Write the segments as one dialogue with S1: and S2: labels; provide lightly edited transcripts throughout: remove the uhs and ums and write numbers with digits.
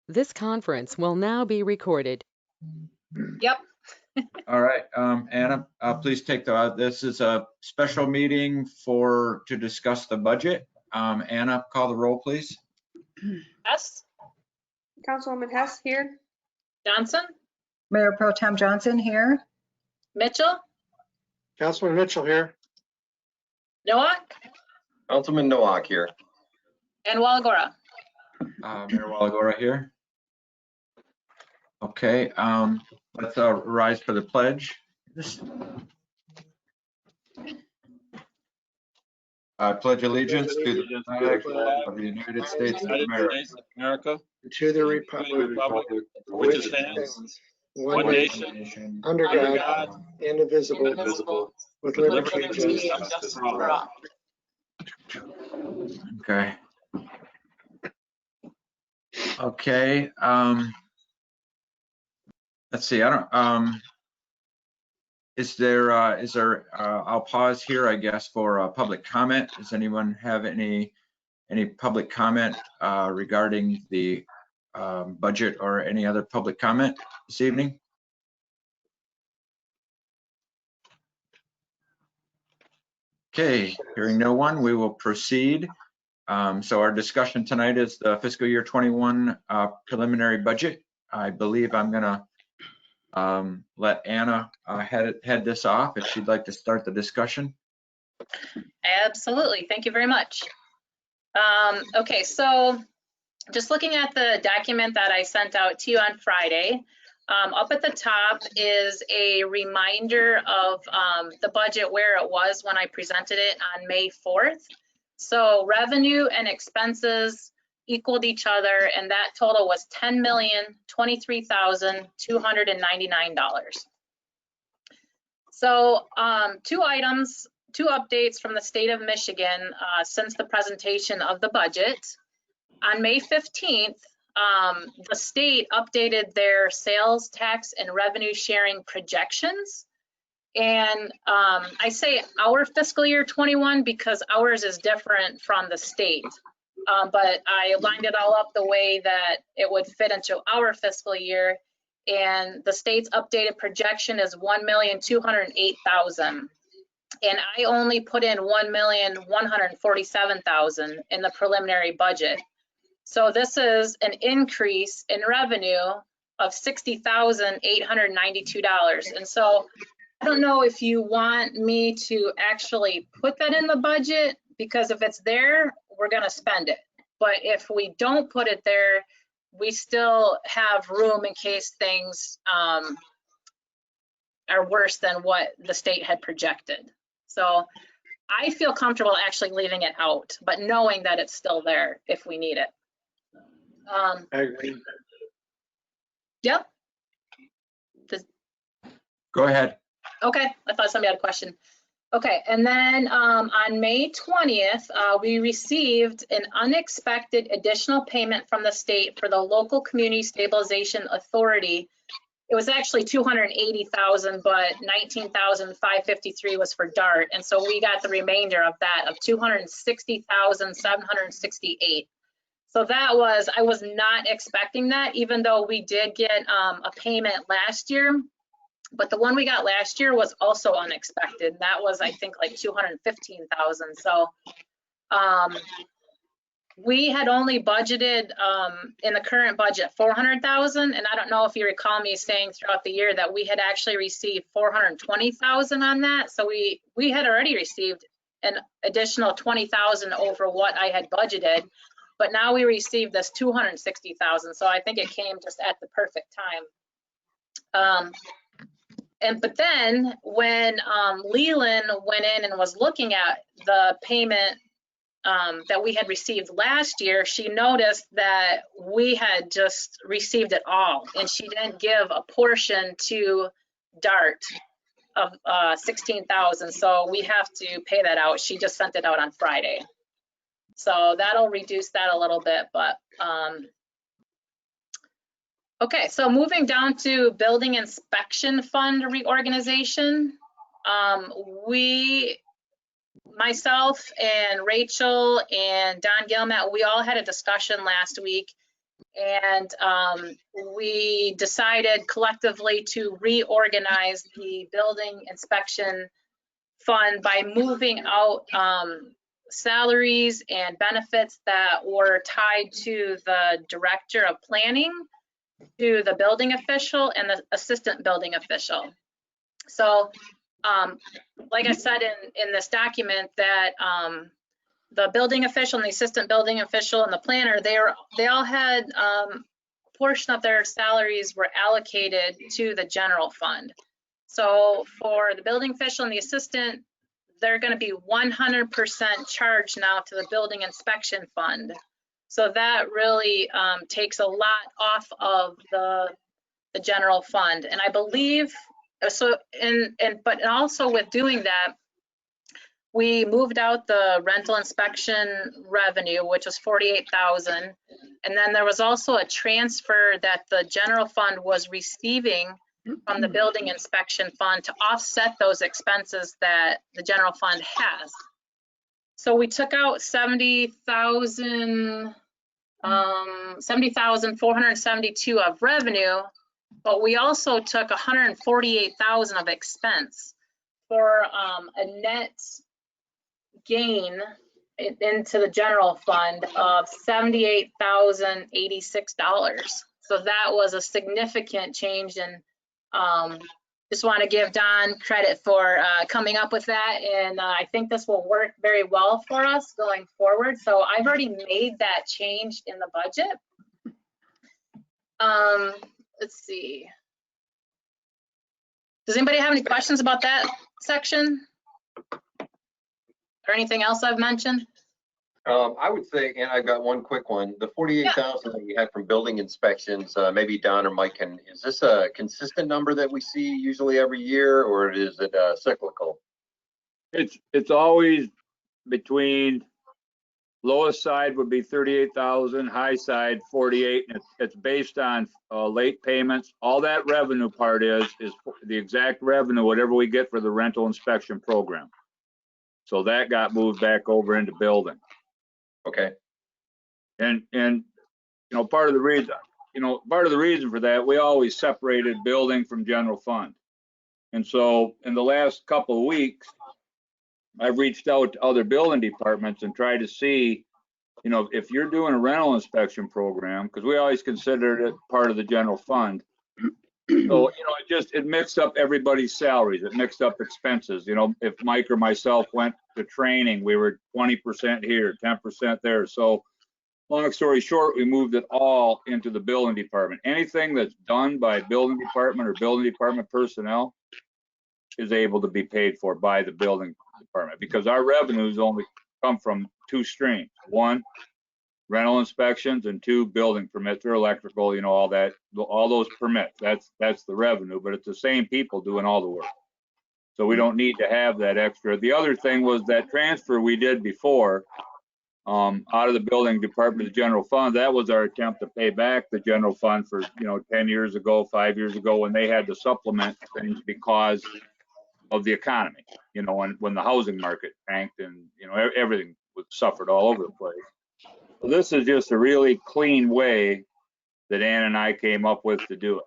S1: This conference will now be recorded.
S2: Yep.
S3: All right, Anna, please take this is a special meeting to discuss the budget. Anna, call the roll, please.
S2: Hess.
S4: Councilwoman Hess here.
S2: Johnson.
S5: Mayor Pro Tem Johnson here.
S2: Mitchell.
S6: Councilman Mitchell here.
S2: Nowak.
S7: Councilman Nowak here.
S2: And Walagora.
S3: Mayor Walagora here. Okay, let's rise for the pledge. I pledge allegiance to the flag of the United States of America,
S6: To the republic for which it stands, one nation, under God, indivisible, with liberty and justice for all.
S3: Okay. Okay, let's see, I'll pause here, I guess, for public comment. Does anyone have any public comment regarding the budget or any other public comment this evening? Okay, hearing no one, we will proceed. So our discussion tonight is the fiscal year 21 preliminary budget. I believe I'm gonna let Anna head this off if she'd like to start the discussion.
S2: Absolutely. Thank you very much. Okay, so just looking at the document that I sent out to you on Friday, up at the top is a reminder of the budget where it was when I presented it on May 4th. So revenue and expenses equaled each other, and that total was $10,023,299. So two updates from the state of Michigan since the presentation of the budget. On May 15th, the state updated their sales tax and revenue sharing projections. And I say our fiscal year 21 because ours is different from the state. But I lined it all up the way that it would fit into our fiscal year. And the state's updated projection is 1,208,000. And I only put in 1,147,000 in the preliminary budget. So this is an increase in revenue of $60,892. And so I don't know if you want me to actually put that in the budget, because if it's there, we're gonna spend it. But if we don't put it there, we still have room in case things are worse than what the state had projected. So I feel comfortable actually leaving it out, but knowing that it's still there if we need it.
S6: I agree.
S2: Yep.
S3: Go ahead.
S2: Okay, I thought somebody had a question. Okay, and then on May 20th, we received an unexpected additional payment from the state for the Local Community Stabilization Authority. It was actually $280,000, but $19,553 was for DART, and so we got the remainder of that of $260,768. So that was, I was not expecting that, even though we did get a payment last year. But the one we got last year was also unexpected. That was, I think, like $215,000. So we had only budgeted in the current budget $400,000, and I don't know if you recall me saying throughout the year that we had actually received $420,000 on that. So we had already received an additional $20,000 over what I had budgeted, but now we received this $260,000. So I think it came just at the perfect time. But then when Leland went in and was looking at the payment that we had received last year, she noticed that we had just received it all, and she didn't give a portion to DART of $16,000. So we have to pay that out. She just sent it out on Friday. So that'll reduce that a little bit, but okay, so moving down to building inspection fund reorganization. Myself and Rachel and Don Gilmet, we all had a discussion last week, And we decided collectively to reorganize the building inspection fund by moving out salaries and benefits that were tied to the director of planning, to the building official and the assistant building official. So like I said in this document, that the building official and the assistant building official and the planner, they all had a portion of their salaries were allocated to the general fund. So for the building official and the assistant, they're going to be 100% charged now to the building inspection fund. So that really takes a lot off of the general fund. And I believe, but also with doing that, we moved out the rental inspection revenue, which was 48,000. And then there was also a transfer that the general fund was receiving from the building inspection fund to offset those expenses that the general fund has. So we took out 70,472 of revenue, but we also took 148,000 of expense for a net gain into the general fund of $78,086. So that was a significant change, and just want to give Don credit for coming up with that, and I think this will work very well for us going forward. So I've already made that change in the budget. Let's see. Does anybody have any questions about that section? Or anything else I've mentioned?
S7: I would say, and I've got one quick one, the 48,000 that you had from building inspections, maybe Don or Mike is this a consistent number that we see usually every year, or is it cyclical?
S8: It's always between, lowest side would be 38,000, high side 48, and it's based on late payments. All that revenue part is the exact revenue, whatever we get for the rental inspection program. So that got moved back over into building.
S7: Okay.
S8: And part of the reason for that, we always separated building from general fund. And so in the last couple of weeks, I've reached out to other building departments and tried to see, if you're doing a rental inspection program, because we always considered it part of the general fund. So, it mixed up everybody's salaries. It mixed up expenses. If Mike or myself went to training, we were 20% here, 10% there. So long story short, we moved it all into the building department. Anything that's done by building department or building department personnel is able to be paid for by the building department, because our revenues only come from two streams. One, rental inspections, and two, building permits or electrical, all that, all those permits. That's the revenue, but it's the same people doing all the work. So we don't need to have that extra. The other thing was that transfer we did before out of the building department to the general fund. That was our attempt to pay back the general fund for 10 years ago, 5 years ago, when they had to supplement things because of the economy. When the housing market tanked and everything was suffered all over the place. So this is just a really clean way that Ann and I came up with to do it,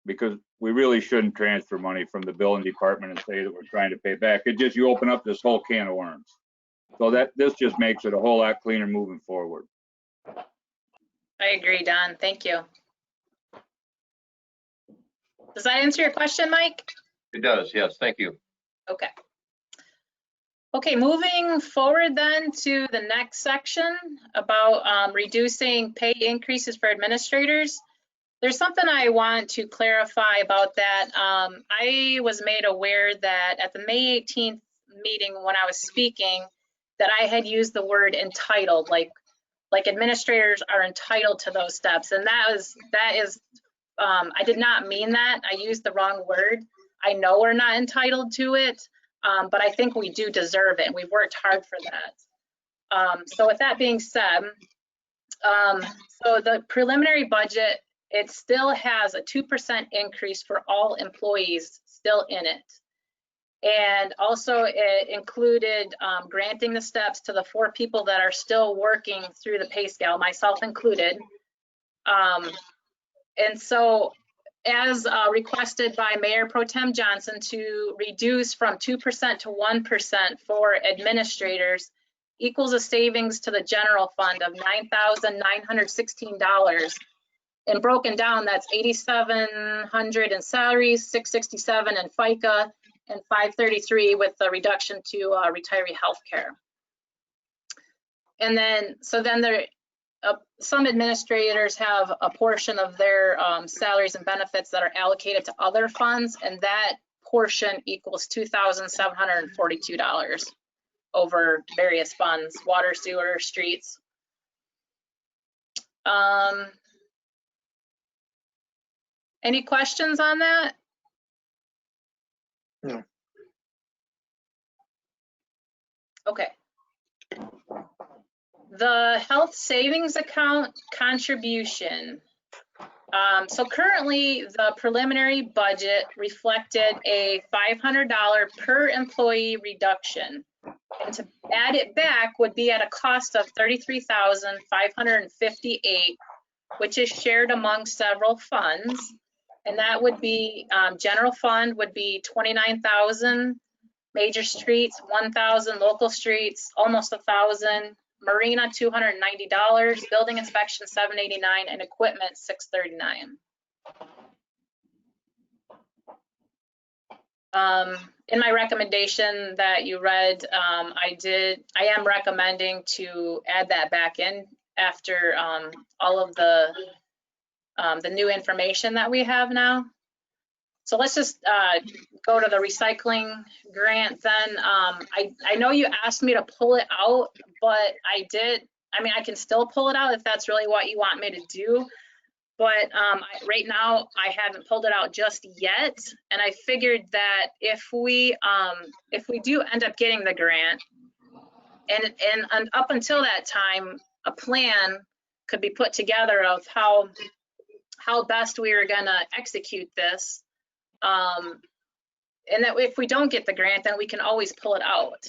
S8: because we really shouldn't transfer money from the building department and say that we're trying to pay back. You open up this whole can of worms. So this just makes it a whole lot cleaner moving forward.
S2: I agree, Don. Thank you. Does that answer your question, Mike?
S7: It does, yes, thank you.
S2: Okay. Okay, moving forward then to the next section about reducing pay increases for administrators. There's something I want to clarify about that. I was made aware that at the May 18th meeting when I was speaking, that I had used the word entitled, like administrators are entitled to those steps. And that is, I did not mean that. I used the wrong word. I know we're not entitled to it. But I think we do deserve it, and we've worked hard for that. So with that being said, so the preliminary budget, it still has a 2% increase for all employees still in it. And also it included granting the steps to the 4 people that are still working through the pay scale, myself included. And so as requested by Mayor Pro Tem Johnson to reduce from 2% to 1% for administrators equals a savings to the general fund of $9,916. And broken down, that's $8,700 in salaries, $667 in FICA, and $533 with the reduction to retiree health care. And then, so then there, some administrators have a portion of their salaries and benefits that are allocated to other funds, and that portion equals $2,742 over various funds, water, sewer, streets. Any questions on that?
S6: No.
S2: Okay. The health savings account contribution. So currently the preliminary budget reflected a $500 per employee reduction. And to add it back would be at a cost of $33,558, which is shared among several funds. And that would be, general fund would be $29,000, major streets, $1,000, local streets, almost $1,000, marina, $290, building inspection, $789, and equipment, $639. In my recommendation that you read, I am recommending to add that back in after all of the new information that we have now. So let's just go to the recycling grant then. I know you asked me to pull it out, but I mean, I can still pull it out if that's really what you want me to do. But right now I haven't pulled it out just yet. And I figured that if we do end up getting the grant, and up until that time, a plan could be put together of how best we are gonna execute this. And that if we don't get the grant, then we can always pull it out.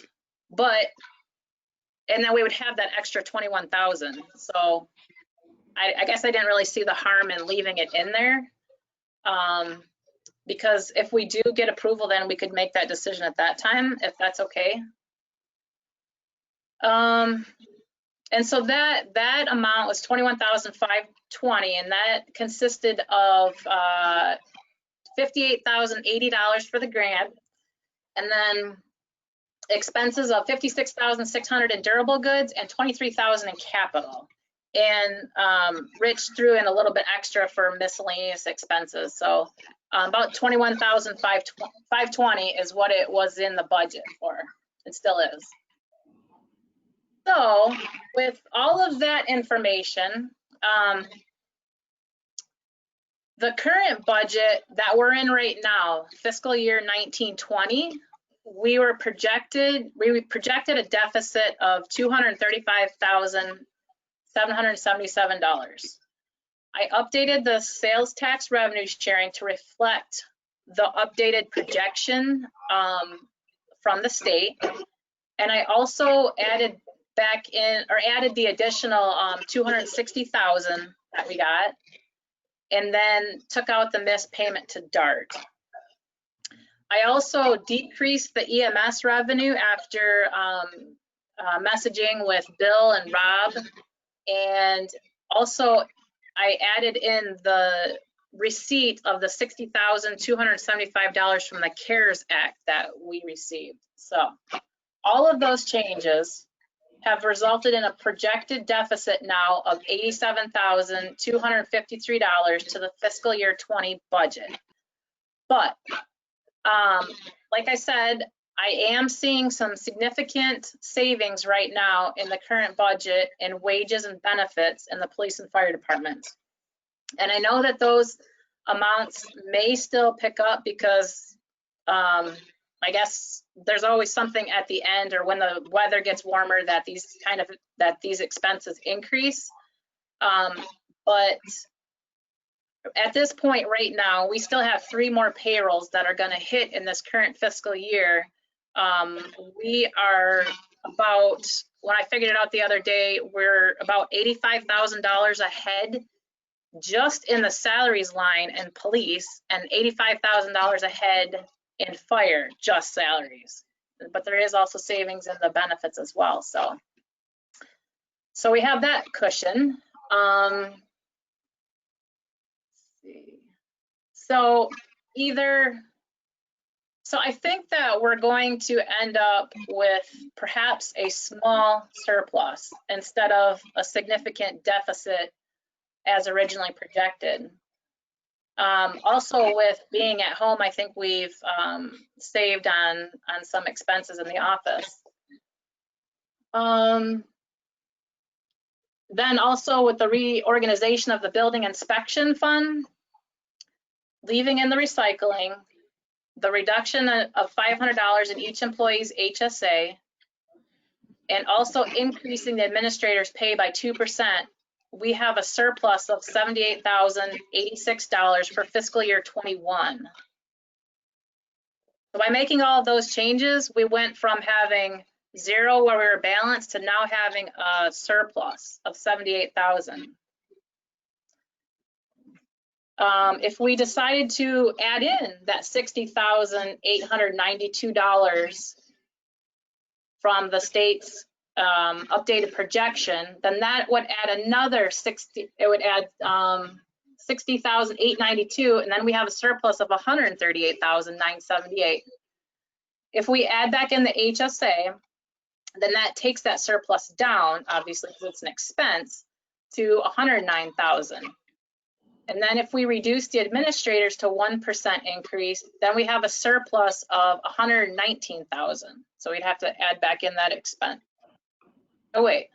S2: And then we would have that extra 21,000. So I guess I didn't really see the harm in leaving it in there. Because if we do get approval, then we could make that decision at that time, if that's okay. And so that amount was $21,520, and that consisted of $58,080 for the grant, and then expenses of $56,600 in durable goods and $23,000 in capital. And Rich threw in a little bit extra for miscellaneous expenses. So about $21,520 is what it was in the budget for. It still is. So with all of that information, the current budget that we're in right now, fiscal year 19-20, we projected a deficit of $235,777. I updated the sales tax revenue sharing to reflect the updated projection from the state. And I also added the additional 260,000 that we got, and then took out the missed payment to DART. I also decreased the EMS revenue after messaging with Bill and Rob, and also I added in the receipt of the $60,275 from the CARES Act that we received. So all of those changes have resulted in a projected deficit now of $87,253 to the fiscal year 20 budget. But like I said, I am seeing some significant savings right now in the current budget in wages and benefits in the police and fire department. And I know that those amounts may still pick up because I guess there's always something at the end, or when the weather gets warmer, that these expenses increase. But at this point right now, we still have 3 more payrolls that are going to hit in this current fiscal year. We are about, when I figured it out the other day, we're about $85,000 ahead just in the salaries line and police, and $85,000 ahead in fire, just salaries. But there is also savings in the benefits as well. So we have that cushion. Let's see. So I think that we're going to end up with perhaps a small surplus instead of a significant deficit as originally projected. Also, with being at home, I think we've saved on some expenses in the office. Then also with the reorganization of the building inspection fund, leaving in the recycling, the reduction of $500 in each employee's HSA, and also increasing the administrator's pay by 2%, we have a surplus of $78,086 for fiscal year 21. So by making all of those changes, we went from having zero where we were balanced to now having a surplus of $78,000. If we decided to add in that $60,892 from the state's updated projection, then that would add another $60,892, and then we have a surplus of $138,978. If we add back in the HSA, then that takes that surplus down, obviously, because it's an expense, to $109,000. And then if we reduce the administrators to 1% increase, then we have a surplus of $119,000. So we'd have to add back in that expense. Oh, wait.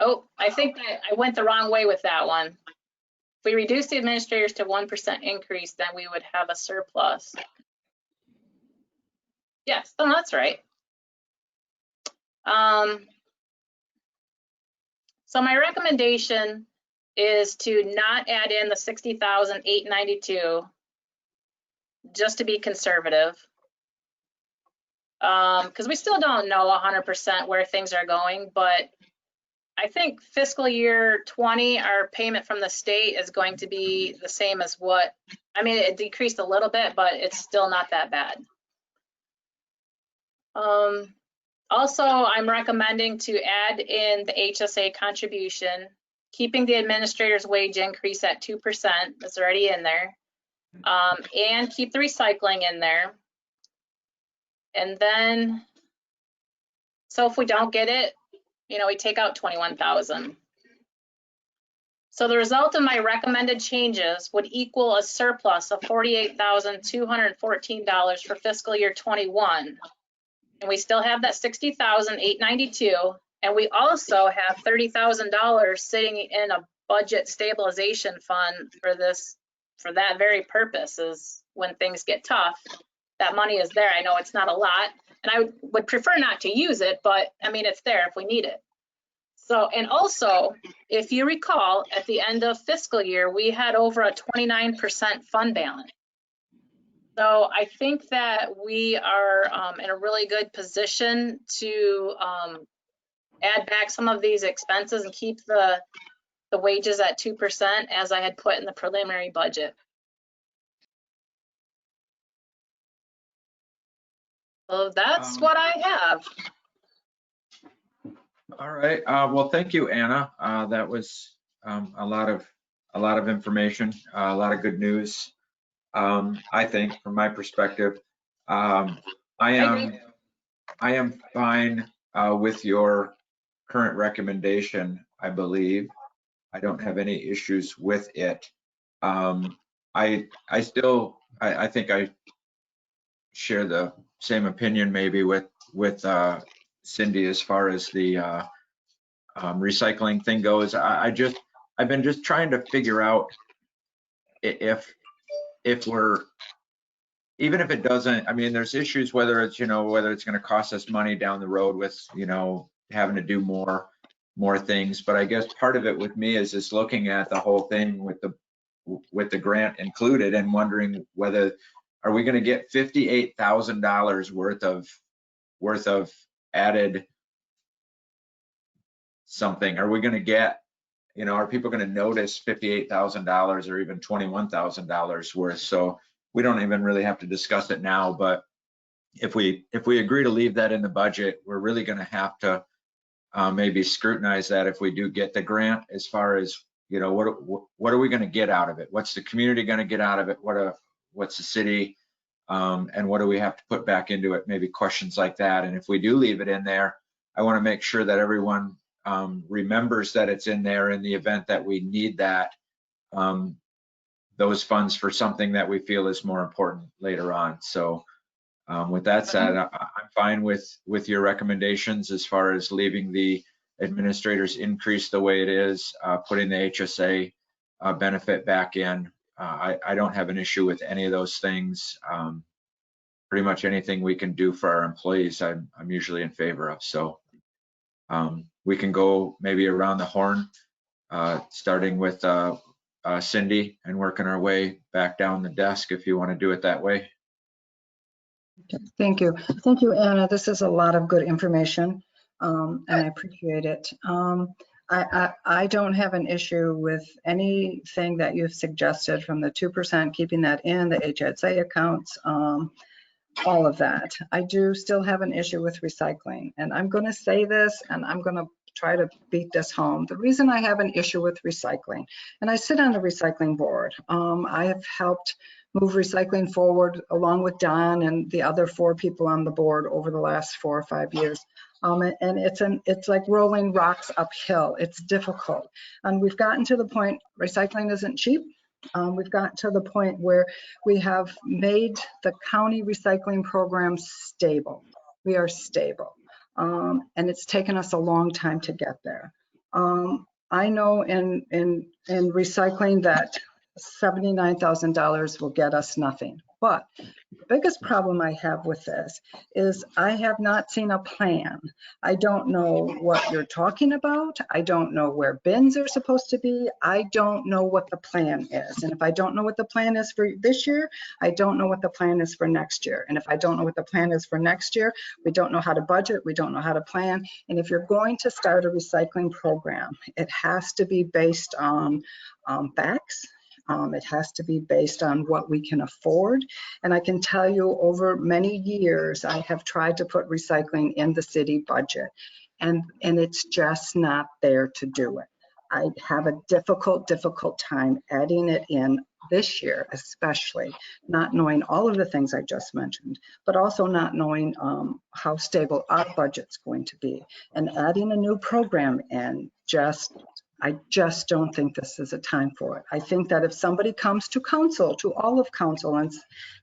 S2: Oh, I think that I went the wrong way with that one. If we reduce the administrators to 1% increase, then we would have a surplus. Yes, oh, that's right. So my recommendation is to not add in the $60,892, just to be conservative, because we still don't know 100% where things are going. But I think fiscal year 20, our payment from the state is going to be the same as what, I mean, it decreased a little bit, but it's still not that bad. Also, I'm recommending to add in the HSA contribution, keeping the administrator's wage increase at 2%, that's already in there, and keep the recycling in there. And then, so if we don't get it, you know, we take out $21,000. So the result of my recommended changes would equal a surplus of $48,214 for fiscal year 21. And we still have that $60,892, and we also have $30,000 sitting in a budget stabilization fund for that very purpose. Is when things get tough, that money is there. I know it's not a lot, and I would prefer not to use it, but I mean, it's there if we need it. So, and also, if you recall, at the end of fiscal year, we had over a 29% fund balance. So I think that we are in a really good position to add back some of these expenses and keep the wages at 2%, as I had put in the preliminary budget. So that's what I have.
S3: All right. Well, thank you, Anna. That was a lot of information, a lot of good news. I think, from my perspective, I am fine with your current recommendation. I believe I don't have any issues with it. I think I share the same opinion maybe with Cindy as far as the recycling thing goes. I've been just trying to figure out if we're, even if it doesn't, I mean, there's issues whether it's, you know, whether it's going to cost us money down the road with, you know, having to do more things. But I guess part of it with me is just looking at the whole thing with the grant included and wondering whether, are we going to get $58,000 worth of added something? Are we going to get, are people going to notice $58,000 or even $21,000 worth? So we don't even really have to discuss it now, but if we agree to leave that in the budget, we're really going to have to maybe scrutinize that if we do get the grant, as far as, what are we going to get out of it? What's the community going to get out of it? What's the city? And what do we have to put back into it? Maybe questions like that. And if we do leave it in there, I want to make sure that everyone remembers that it's in there in the event that we need those funds for something that we feel is more important later on. So with that said, I'm fine with your recommendations as far as leaving the administrators increase the way it is, putting the HSA benefit back in. I don't have an issue with any of those things. Pretty much anything we can do for our employees, I'm usually in favor of. So we can go maybe around the horn, starting with Cindy and working our way back down the desk if you want to do it that way.
S5: Thank you. Thank you, Anna. This is a lot of good information, and I appreciate it. I don't have an issue with anything that you've suggested, from the 2%, keeping that in, the HSA accounts, all of that. I do still have an issue with recycling, and I'm going to say this, and I'm going to try to beat this home. The reason I have an issue with recycling, and I sit on the recycling board, I have helped move recycling forward along with Don and the other 4 people on the board over the last 4 or 5 years. And it's like rolling rocks uphill. It's difficult. And we've gotten to the point, recycling isn't cheap. We've gotten to the point where we have made the county recycling program stable. We are stable. And it's taken us a long time to get there. I know in recycling that $79,000 will get us nothing. But the biggest problem I have with this is I have not seen a plan. I don't know what you're talking about. I don't know where bins are supposed to be. I don't know what the plan is. And if I don't know what the plan is for this year, I don't know what the plan is for next year. And if I don't know what the plan is for next year, we don't know how to budget. We don't know how to plan. And if you're going to start a recycling program, it has to be based on facts. It has to be based on what we can afford. And I can tell you, over many years, I have tried to put recycling in the city budget, and it's just not there to do it. I have a difficult time adding it in this year, especially not knowing all of the things I just mentioned, but also not knowing how stable our budget's going to be. And adding a new program in, I just don't think this is a time for it. I think that if somebody comes to council, to all of council,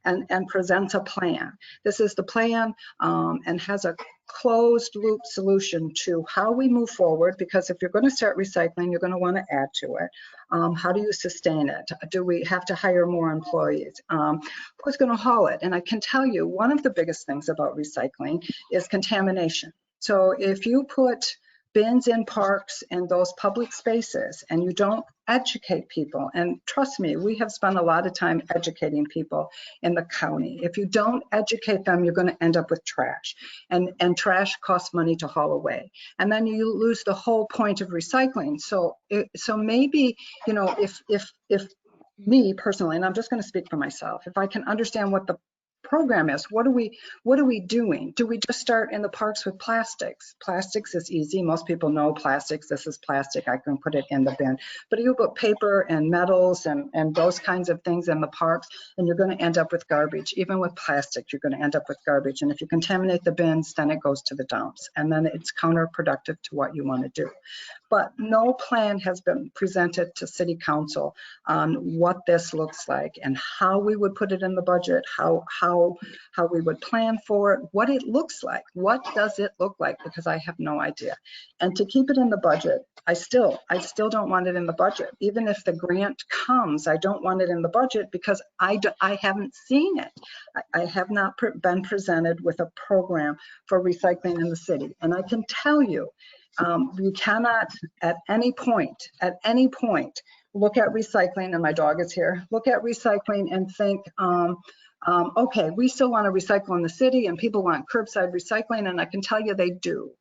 S5: and presents a plan, this is the plan, and has a closed loop solution to how we move forward, because if you're going to start recycling, you're going to want to add to it. How do you sustain it? Do we have to hire more employees? Who's going to haul it? And I can tell you, one of the biggest things about recycling is contamination. So if you put bins in parks and those public spaces, and you don't educate people, and trust me, we have spent a lot of time educating people in the county. If you don't educate them, you're going to end up with trash, and trash costs money to haul away, and then you lose the whole point of recycling. So maybe, if me personally, and I'm just going to speak for myself, if I can understand what the program is, what are we doing? Do we just start in the parks with plastics? Plastics is easy. Most people know plastics. This is plastic. I can put it in the bin. But you put paper and metals and those kinds of things in the parks, and you're going to end up with garbage. Even with plastic, you're going to end up with garbage. And if you contaminate the bins, then it goes to the dumps. And then it's counterproductive to what you want to do. But no plan has been presented to City Council on what this looks like and how we would put it in the budget, how we would plan for it, what it looks like. What does it look like? Because I have no idea. And to keep it in the budget, I still don't want it in the budget. Even if the grant comes, I don't want it in the budget because I haven't seen it. I have not been presented with a program for recycling in the city. And I can tell you, we cannot at any point look at recycling, and my dog is here, look at recycling and think, okay, we still want to recycle in the city and people want curbside recycling, and I can tell you they do.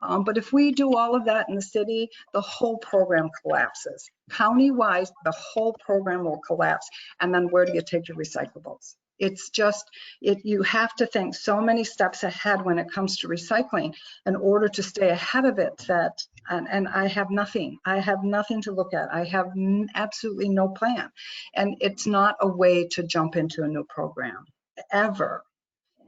S5: But if we do all of that in the city, the whole program collapses. County-wise, the whole program will collapse. And then where do you take your recyclables? It's just, you have to think so many steps ahead when it comes to recycling in order to stay ahead of it. And I have nothing. I have nothing to look at. I have absolutely no plan. And it's not a way to jump into a new program, ever.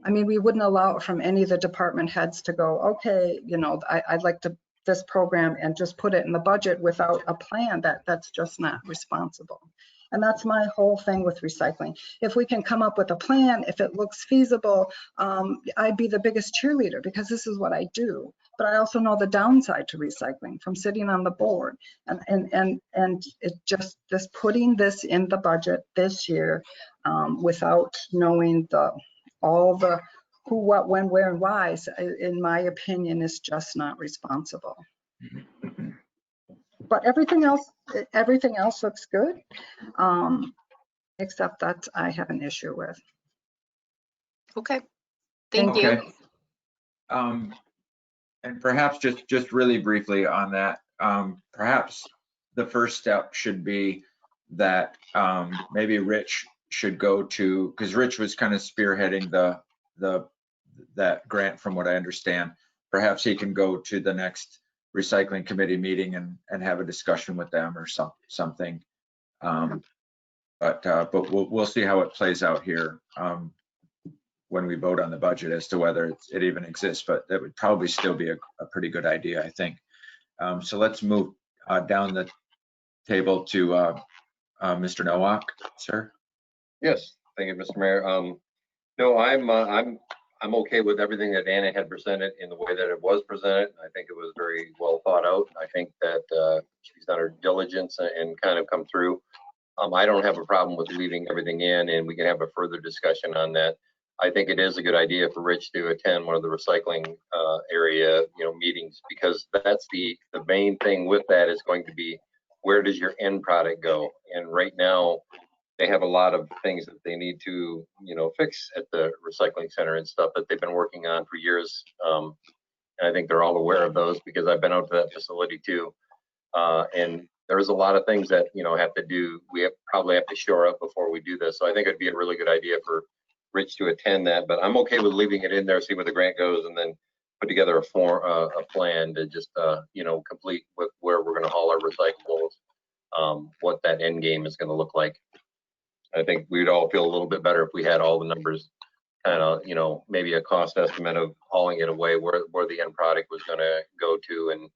S5: I mean, we wouldn't allow it from any of the department heads to go, okay, you know, I'd like to this program and just put it in the budget without a plan. That's just not responsible. And that's my whole thing with recycling. If we can come up with a plan, if it looks feasible, I'd be the biggest cheerleader because this is what I do. But I also know the downside to recycling from sitting on the board. And it just putting this in the budget this year without knowing all the who, what, when, where, and why, in my opinion, is just not responsible. But everything else looks good, except that I have an issue with.
S2: Okay, thank you.
S3: Okay. And perhaps just really briefly on that, perhaps the first step should be that maybe Rich should go to, because Rich was kind of spearheading that grant from what I understand. Perhaps he can go to the next recycling committee meeting and have a discussion with them or something. But we'll see how it plays out here when we vote on the budget as to whether it even exists, but that would probably still be a pretty good idea, I think. So let's move down the table to Mr. Nowak, sir.
S7: Yes, thank you, Mr. Mayor. No, I'm okay with everything that Anna had presented in the way that it was presented. I think it was very well thought out. I think that she's done her diligence and kind of come through. I don't have a problem with leaving everything in, and we can have a further discussion on that. I think it is a good idea for Rich to attend one of the recycling area, meetings, because that's the main thing with that is going to be, where does your end product go? And right now, they have a lot of things that they need to, fix at the recycling center and stuff that they've been working on for years. And I think they're all aware of those because I've been out to that facility too. And there's a lot of things that, have to do, probably have to shore up before we do this. So I think it'd be a really good idea for Rich to attend that, but I'm okay with leaving it in there, see where the grant goes, and then put together a plan to just, complete with where we're going to haul our recyclables, what that end game is going to look like. I think we'd all feel a little bit better if we had all the numbers, kind of, maybe a cost estimate of hauling it away, where the end product was going to go to. And,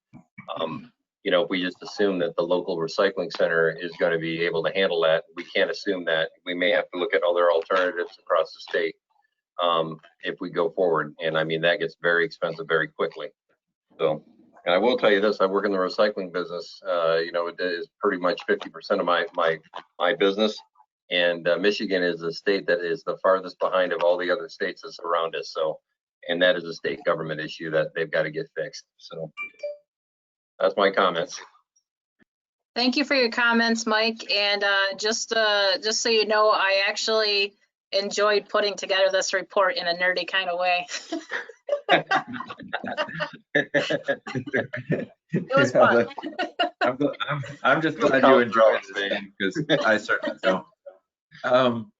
S7: if we just assume that the local recycling center is going to be able to handle that, we can't assume that. We may have to look at other alternatives across the state if we go forward. And I mean, that gets very expensive very quickly. So, and I will tell you this, I work in the recycling business. It is pretty much 50% of my business. And Michigan is a state that is the farthest behind of all the other states that surround us. So, and that is a state government issue that they've got to get fixed. So that's my comments.
S2: Thank you for your comments, Mike. And just so you know, I actually enjoyed putting together this report in a nerdy kind of way. It was fun.
S3: I'm just glad you enjoyed it because I certainly don't.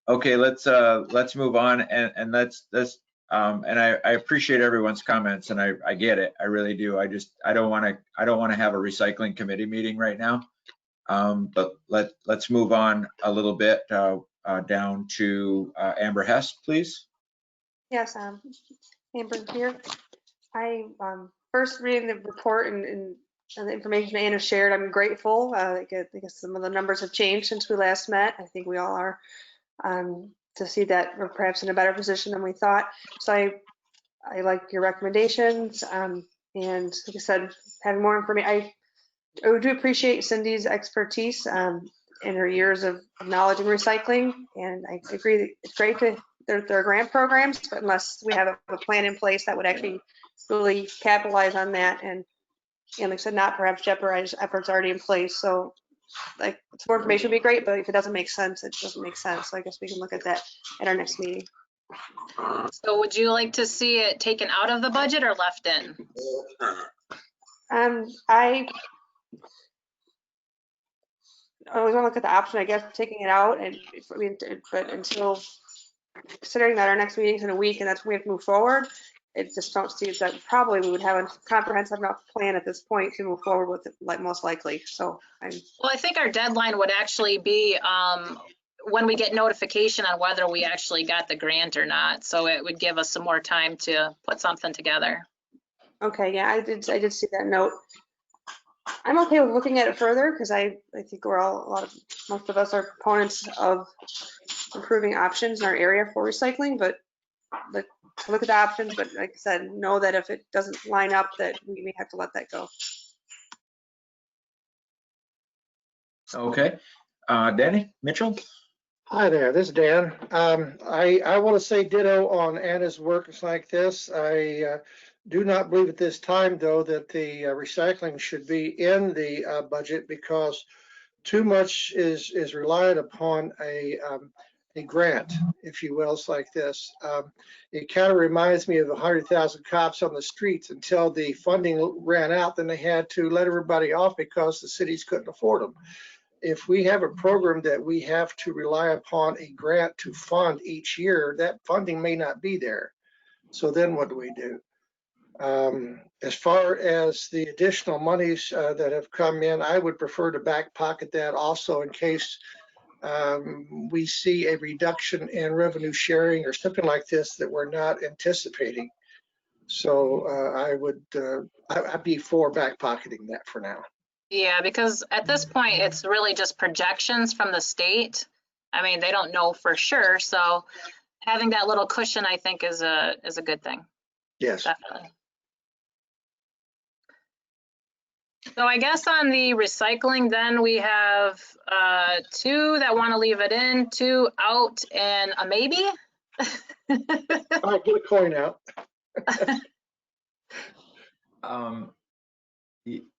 S3: Okay, let's move on and let's and I appreciate everyone's comments and I get it. I really do. I don't want to have a recycling committee meeting right now. But let's move on a little bit down to Amber Hess, please.
S4: Yes, Amber here. I first reading the report and the information Anna shared, I'm grateful. I guess some of the numbers have changed since we last met. I think we all are, to see that we're perhaps in a better position than we thought. So I like your recommendations, and like I said, having more information. I do appreciate Cindy's expertise and her years of knowledge in recycling, and I agree that it's great that there are grant programs, but unless we have a plan in place that would actually really capitalize on that, and like I said, not perhaps jeopardize efforts already in place. So like, more information would be great, but if it doesn't make sense, it doesn't make sense. So I guess we can look at that at our next meeting.
S2: So would you like to see it taken out of the budget or left in?
S4: I always want to look at the option, I guess, of taking it out and, I mean, but until, considering that our next meeting's in a week and that's when we have to move forward, it just don't see that probably we would have a comprehensive enough plan at this point to move forward with it, like most likely. So
S2: Well, I think our deadline would actually be when we get notification on whether we actually got the grant or not. So it would give us some more time to put something together.
S4: okay, yeah, I did see that note. I'm okay with looking at it further because I think we're all, most of us are proponents of improving options in our area for recycling, but look at the options, but like I said, know that if it doesn't line up, that we may have to let that go.
S3: Okay. Danny Mitchell?
S6: Hi there, this is Dan. I want to say ditto on Anna's work like this. I do not believe at this time, though, that the recycling should be in the budget because too much is reliant upon a grant, if you will, like this. It kind of reminds me of 100,000 cops on the streets until the funding ran out, then they had to let everybody off because the cities couldn't afford them. If we have a program that we have to rely upon a grant to fund each year, that funding may not be there. So then what do we do? As far as the additional monies that have come in, I would prefer to back pocket that also in case we see a reduction in revenue sharing or something like this that we're not anticipating. So I'd be for back pocketing that for now.
S2: Yeah, because at this point, it's really just projections from the state. I mean, they don't know for sure. So having that little cushion, I think, is a good thing.
S6: Yes.
S2: Definitely. So I guess on the recycling, then we have 2 that want to leave it in, 2 out, and a maybe.
S6: All right, get a coin out.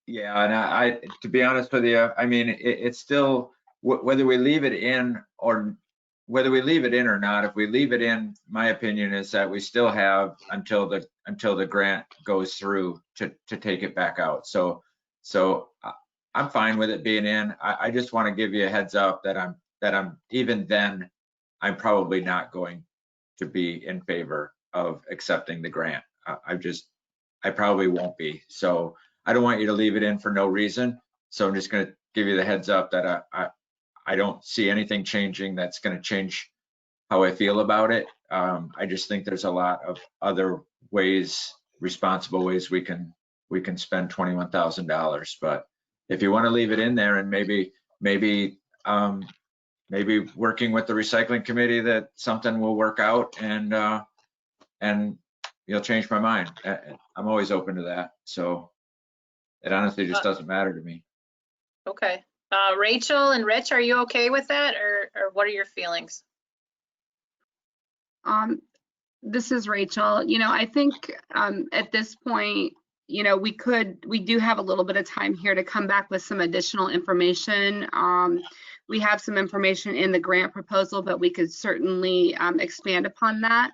S3: Yeah, and I to be honest with you, I mean, it's still whether we leave it in or not. If we leave it in, my opinion is that we still have until the grant goes through to take it back out. So I'm fine with it being in. I just want to give you a heads up that I'm even then I'm probably not going to be in favor of accepting the grant. I probably won't be. So I don't want you to leave it in for no reason. So I'm just going to give you the heads up that I don't see anything changing that's going to change how I feel about it. I just think there's a lot of other ways, responsible ways we can spend $21,000. But if you want to leave it in there and maybe working with the recycling committee that something will work out and you'll change my mind. I'm always open to that. So it honestly just doesn't matter to me.
S2: Okay. Rachel and Rich, are you okay with that, or what are your feelings?
S9: This is Rachel. I think at this point, we do have a little bit of time here to come back with some additional information. We have some information in the grant proposal, but we could certainly expand upon that.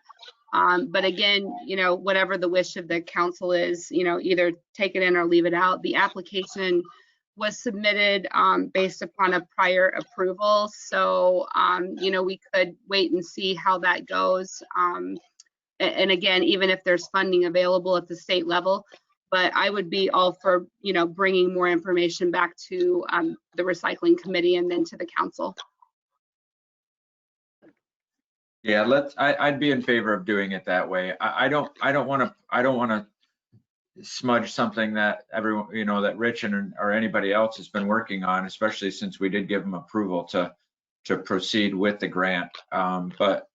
S9: But again, whatever the wish of the council is, either take it in or leave it out. The application was submitted based upon a prior approval. So, we could wait and see how that goes. And again, even if there's funding available at the state level, but I would be all for, bringing more information back to the recycling committee and then to the council.
S3: Yeah, I'd be in favor of doing it that way. I don't want to smudge something that everyone, that Rich or anybody else has been working on, especially since we did give them approval to proceed with the grant. But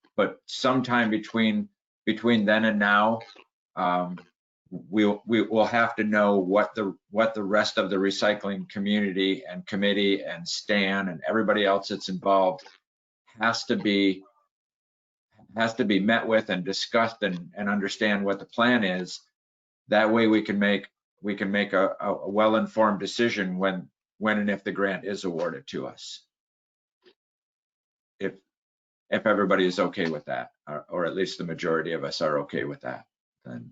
S3: sometime between then and now, we'll have to know what the rest of the recycling community and committee and Stan and everybody else that's involved has to be met with and discussed and understand what the plan is. That way we can make a well-informed decision when and if the grant is awarded to us. If everybody is okay with that, or at least the majority of us are okay with that, then.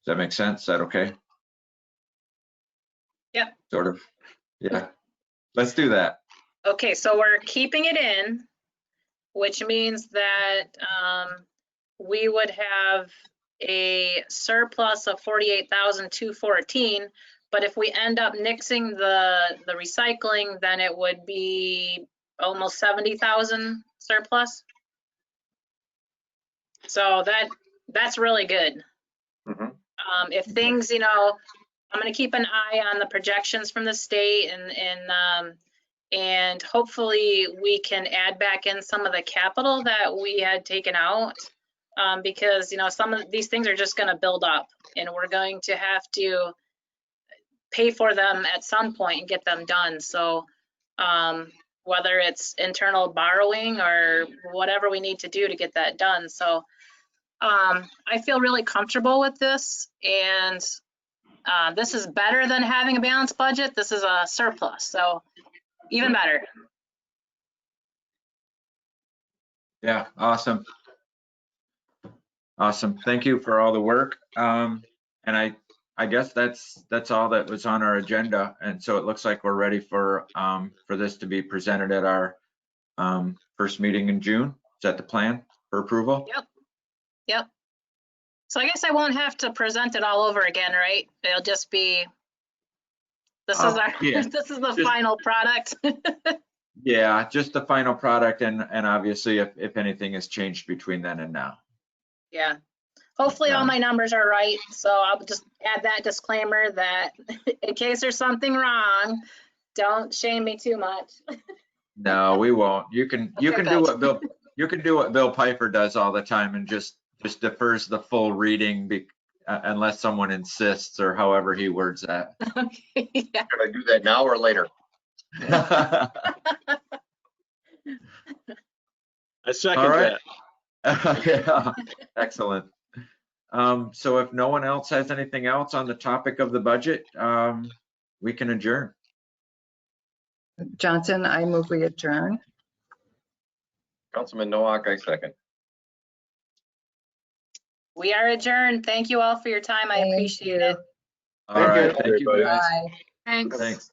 S3: that make sense? Is that okay?
S2: Yep.
S3: Sort of. Yeah. Let's do that.
S2: Okay, so we're keeping it in, which means that we would have a surplus of 48,214. But if we end up nixing the recycling, then it would be almost 70,000 surplus. So that's really good.
S7: Mhm.
S2: If things, you know, I'm going to keep an eye on the projections from the state, and hopefully we can add back in some of the capital that we had taken out, because, you know, some of these things are just going to build up, and we're going to have to pay for them at some point and get them done. So whether it's internal borrowing or whatever we need to do to get that done. So I feel really comfortable with this, and this is better than having a balanced budget. This is a surplus, so even better.
S3: Yeah, awesome. Awesome. Thank you for all the work. And I guess that's all that was on our agenda. And so it looks like we're ready for this to be presented at our first meeting in June. Is that the plan for approval?
S2: Yep. So I guess I won't have to present it all over again, right? It'll just be, this is our,
S3: Yeah.
S2: this is the
S3: Just-
S2: final product.
S3: Yeah, just the final product, and obviously if anything has changed between then and now.
S2: Yeah. Hopefully all
S3: Yeah.
S2: my numbers are right. So I'll just add that disclaimer that in case there's something wrong, don't shame me too much.
S3: No, we won't. You can
S2: Okay,
S3: do what Bill Piper does all the time and just defers the full reading unless someone insists, or however he words that.
S2: Okay, yeah.
S7: Should I do that now or later?
S10: I second
S3: All right.
S10: that.
S3: Yeah, excellent. So if no one else has anything else on the topic of the budget, we can adjourn.
S5: Johnson, I move we adjourn.
S7: Councilman Nowak, I second.
S2: We are adjourned. Thank you all for your time. I
S5: Thank
S2: appreciate
S5: you.
S2: it.
S3: All right,
S6: you.
S3: thank you
S10: Everybody.
S3: guys.
S5: Bye.
S9: Thanks.
S3: Thanks.